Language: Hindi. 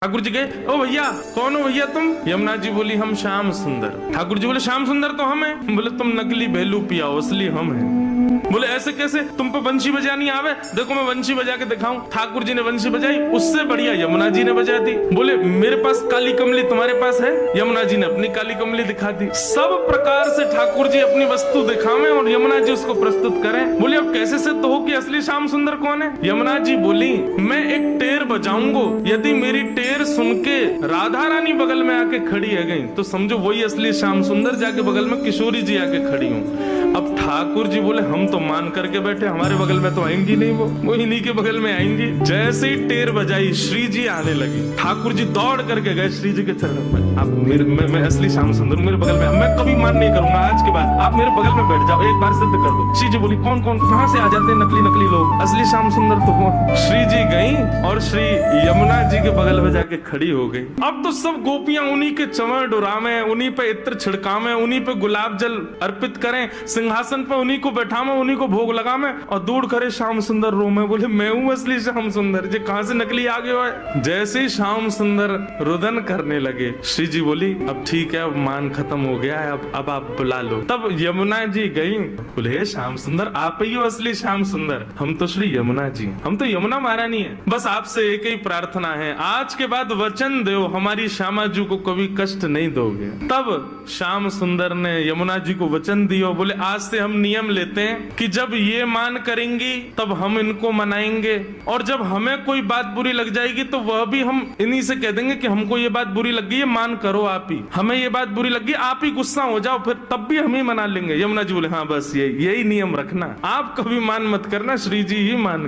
ठाकुर जी गए, ओ भैया कौन हो भैया तुम? यमुना जी बोली हम श्याम सुंदर। ठाकुर जी बोले श्याम सुंदर तो हम हैं। बोले तुम नकली भेलू पियाओ, असली हम हैं। बोले ऐसे कैसे, तुम पे बंशी बजानी आवे? देखो मैं बंशी बजा के दिखाऊं। ठाकुर जी ने बंशी बजाई, उससे बढ़िया यमुना जी ने बजा दी। बोले मेरे पास काली कमली, तुम्हारे पास है? यमुना जी ने अपनी काली कमली दिखा दी। सब प्रकार से ठाकुर जी अपनी वस्तु दिखावें और यमुना जी उसको प्रस्तुत करें। बोले अब कैसे सिद्ध हो कि असली श्याम सुंदर कौन है? यमुना जी बोली मैं एक टेर बजाऊंगा, यदि मेरी टेर सुन के राधा रानी बगल में आके खड़ी है गई तो समझो वही असली श्याम सुंदर, जाके बगल में किशोरी जी आके खड़ी हूँ। अब ठाकुर जी बोले हम तो मान करके बैठे, हमारे बगल में तो आएंगी नहीं, वो इन्हीं के बगल में आएंगी। जैसे ही टेर बजाई श्री जी आने लगी, ठाकुर जी दौड़ करके गए श्री जी के चरणों में। आप मैं असली श्याम सुंदर मेरे बगल में, मैं कभी मान नहीं करूंगा, आज के बाद आप मेरे बगल में बैठ जाओ, एक बार सिद्ध कर दो। श्री जी बोली कौन कौन कहां से आ जाते हैं नकली नकली लोग, असली श्याम सुंदर तो वो। श्री जी गई और श्री यमुना जी के बगल में जाके खड़ी हो गई। अब तो सब गोपियां उन्हीं के चंवर डुरावे, उन्हीं पे इत्र छिड़कावे, उन्हीं पे गुलाब जल अर्पित करें, सिंहासन पर उन्हीं को बैठावे, उन्हीं को भोग लगावे और दूर करे श्याम सुंदर रो में। बोले मैं हूँ असली श्याम सुंदर, जे कहां से नकली आ गया है? जैसे ही श्याम सुंदर रुदन करने लगे, श्री जी बोली अब ठीक है, अब मान खत्म हो गया है, अब आप बुला लो। तब यमुना जी गई, बोले श्याम सुंदर आप ही हो असली श्याम सुंदर? हम तो श्री यमुना जी, हम तो यमुना महारानी है, बस आपसे एक ही प्रार्थना है, आज के बाद वचन दो हमारी श्यामा जी को कभी कष्ट नहीं दोगे। तब श्याम सुंदर ने यमुना जी को वचन दिया, बोले आज से हम नियम लेते हैं कि जब ये मान करेंगी तब हम इनको मनाएंगे, और जब हमें कोई बात बुरी लग जाएगी तो वह भी हम इन्हीं से कह देंगे कि हमको ये बात बुरी लग गई है, मान करो आप ही, हमें ये बात बुरी लग गई, आप ही गुस्सा हो जाओ, फिर तब भी हम ही मना लेंगे। यमुना जी बोले हाँ बस यही नियम रखना, आप कभी मान मत करना, श्री जी ही मान